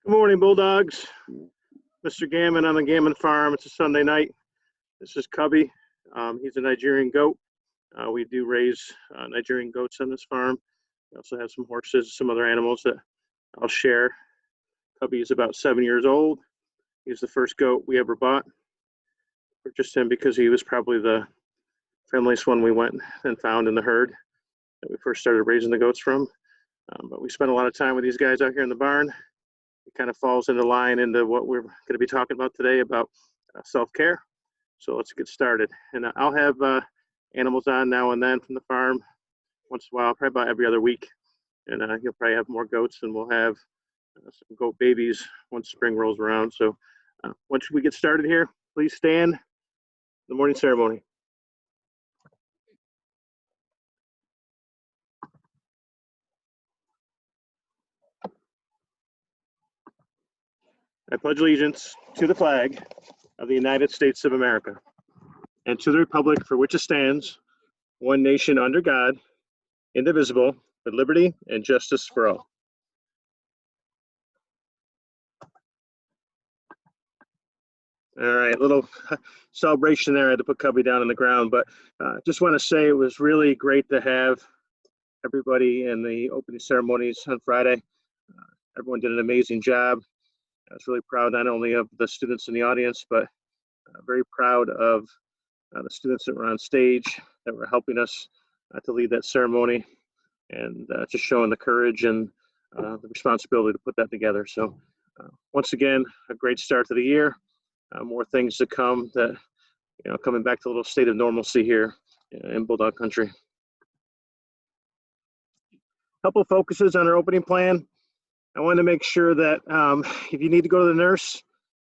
Good morning, Bulldogs. Mr. Gammon on the Gammon Farm. It's a Sunday night. This is Cubby. He's a Nigerian goat. We do raise Nigerian goats on this farm. We also have some horses, some other animals that I'll share. Cubby is about 7 years old. He's the first goat we ever bought. Purchased him because he was probably the friendliest one we went and found in the herd that we first started raising the goats from. But we spent a lot of time with these guys out here in the barn. It kind of falls into line into what we're going to be talking about today about self-care. So let's get started. And I'll have animals on now and then from the farm once in a while, probably about every other week. And you'll probably have more goats, and we'll have some goat babies once spring rolls around. So once we get started here, please stand. The morning ceremony. I pledge allegiance to the flag of the United States of America and to the republic for which it stands, one nation under God, indivisible, with liberty and justice for all. All right, little celebration there. I had to put Cubby down on the ground, but just want to say it was really great to have everybody in the opening ceremonies on Friday. Everyone did an amazing job. I was really proud not only of the students in the audience, but very proud of the students that were on stage that were helping us to lead that ceremony, and just showing the courage and the responsibility to put that together. So once again, a great start to the year. More things to come, that, coming back to a little state of normalcy here in Bulldog Country. A couple of focuses on our opening plan. I wanted to make sure that if you need to go to the nurse,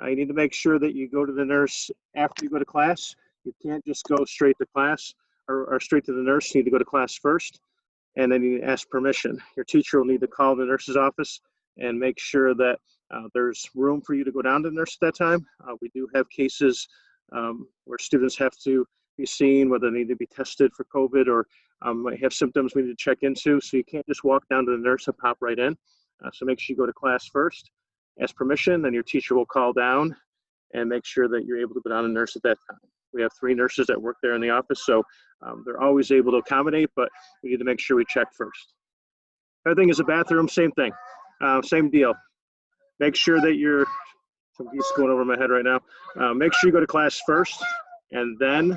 you need to make sure that you go to the nurse after you go to class. You can't just go straight to class or straight to the nurse. You need to go to class first, and then you need to ask permission. Your teacher will need to call the nurse's office and make sure that there's room for you to go down to the nurse at that time. We do have cases where students have to be seen, whether they need to be tested for COVID or might have symptoms we need to check into. So you can't just walk down to the nurse and pop right in. So make sure you go to class first, ask permission, then your teacher will call down and make sure that you're able to go down to nurse at that time. We have 3 nurses that work there in the office, so they're always able to accommodate, but we need to make sure we check first. Other thing is the bathroom, same thing, same deal. Make sure that you're, some geese going over my head right now. Make sure you go to class first and then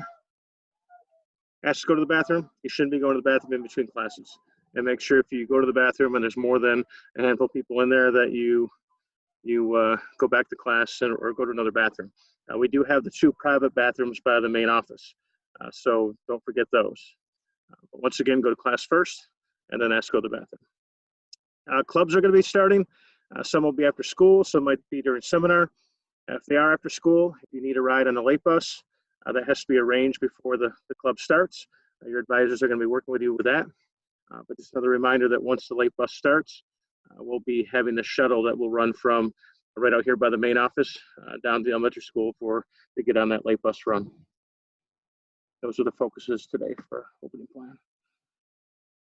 ask to go to the bathroom. You shouldn't be going to the bathroom in between classes. And make sure if you go to the bathroom and there's more than a handful of people in there, that you go back to class or go to another bathroom. We do have the 2 private bathrooms by the main office, so don't forget those. But once again, go to class first and then ask to go to the bathroom. Clubs are going to be starting. Some will be after school, some might be during seminar. If they are after school, if you need a ride on a late bus, that has to be arranged before the club starts. Your advisors are going to be working with you with that. But just another reminder that once the late bus starts, we'll be having the shuttle that will run from right out here by the main office down to the elementary school to get on that late bus run. Those are the focuses today for opening plan.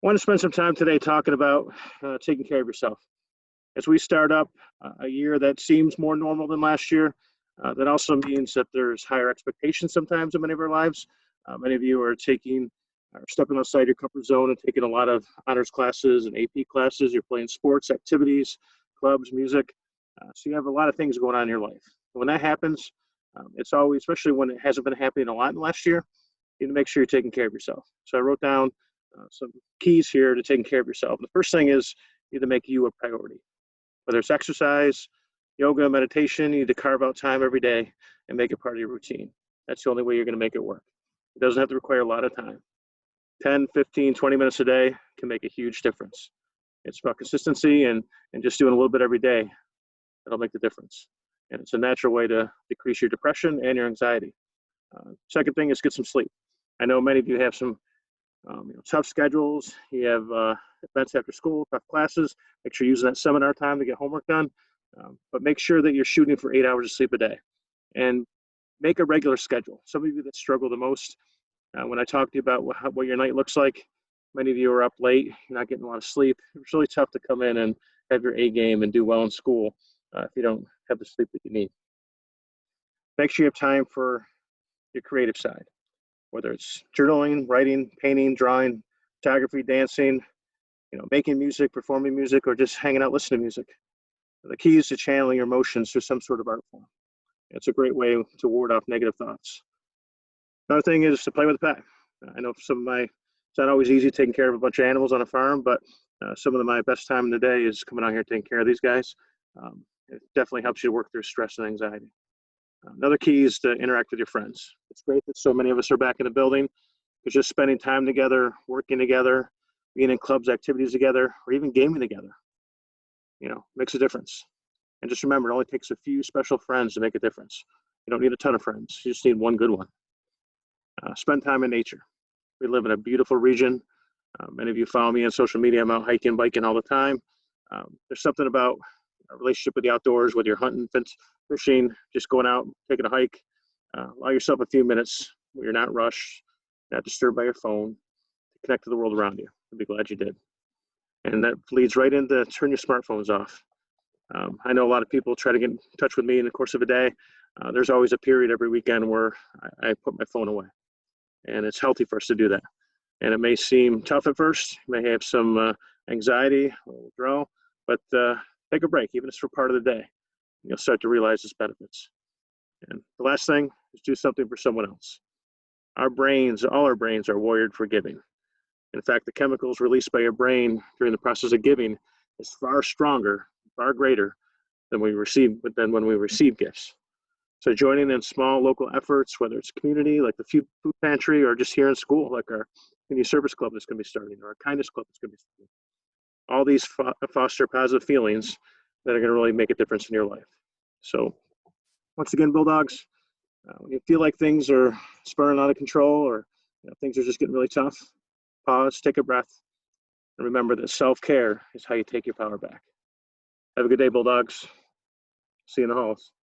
I want to spend some time today talking about taking care of yourself. As we start up a year that seems more normal than last year, that also means that there's higher expectations sometimes in many of our lives. Many of you are stepping outside your comfort zone and taking a lot of honors classes and AP classes. You're playing sports, activities, clubs, music. So you have a lot of things going on in your life. And when that happens, it's always, especially when it hasn't been happening a lot in the last year, you need to make sure you're taking care of yourself. So I wrote down some keys here to taking care of yourself. The first thing is you need to make you a priority. Whether it's exercise, yoga, meditation, you need to carve out time every day and make it part of your routine. That's the only way you're going to make it work. It doesn't have to require a lot of time. 10, 15, 20 minutes a day can make a huge difference. It's about consistency and just doing a little bit every day. That'll make the difference. And it's a natural way to decrease your depression and your anxiety. Second thing is get some sleep. I know many of you have some tough schedules. You have events after school, tough classes. Make sure you're using that seminar time to get homework done. But make sure that you're shooting for 8 hours of sleep a day. And make a regular schedule. Some of you that struggle the most, when I talk to you about what your night looks like, many of you are up late, you're not getting a lot of sleep. It's really tough to come in and have your A game and do well in school if you don't have the sleep that you need. Make sure you have time for your creative side, whether it's journaling, writing, painting, drawing, photography, dancing, making music, performing music, or just hanging out listening to music. The key is to channeling your emotions through some sort of art form. It's a great way to ward off negative thoughts. Another thing is to play with a pet. I know it's not always easy taking care of a bunch of animals on a farm, but some of my best time in the day is coming out here taking care of these guys. It definitely helps you to work through stress and anxiety. Another key is to interact with your friends. It's great that so many of us are back in the building, because just spending time together, working together, being in clubs, activities together, or even gaming together, makes a difference. And just remember, it only takes a few special friends to make a difference. You don't need a ton of friends. You just need one good one. Spend time in nature. We live in a beautiful region. Many of you follow me on social media. I'm out hiking, biking all the time. There's something about a relationship with the outdoors, whether you're hunting, fishing, just going out, taking a hike. Allow yourself a few minutes where you're not rushed, not disturbed by your phone, to connect to the world around you. I'll be glad you did. And that leads right into turn your smartphones off. I know a lot of people try to get in touch with me in the course of a day. There's always a period every weekend where I put my phone away. And it's healthy for us to do that. And it may seem tough at first. You may have some anxiety or withdrawal, but take a break, even if it's for part of the day. You'll start to realize its benefits. And the last thing is do something for someone else. All our brains are wired for giving. In fact, the chemicals released by your brain during the process of giving is far stronger, far greater than when we receive gifts. So joining in small local efforts, whether it's community, like the food pantry, or just here in school, like our community service club that's going to be starting, or our kindness club that's going to be starting. All these foster positive feelings that are going to really make a difference in your life. So once again, Bulldogs, when you feel like things are spiraling out of control, or things are just getting really tough, pause, take a breath, and remember that self-care is how you take your power back. Have a good day, Bulldogs. See you in the halls.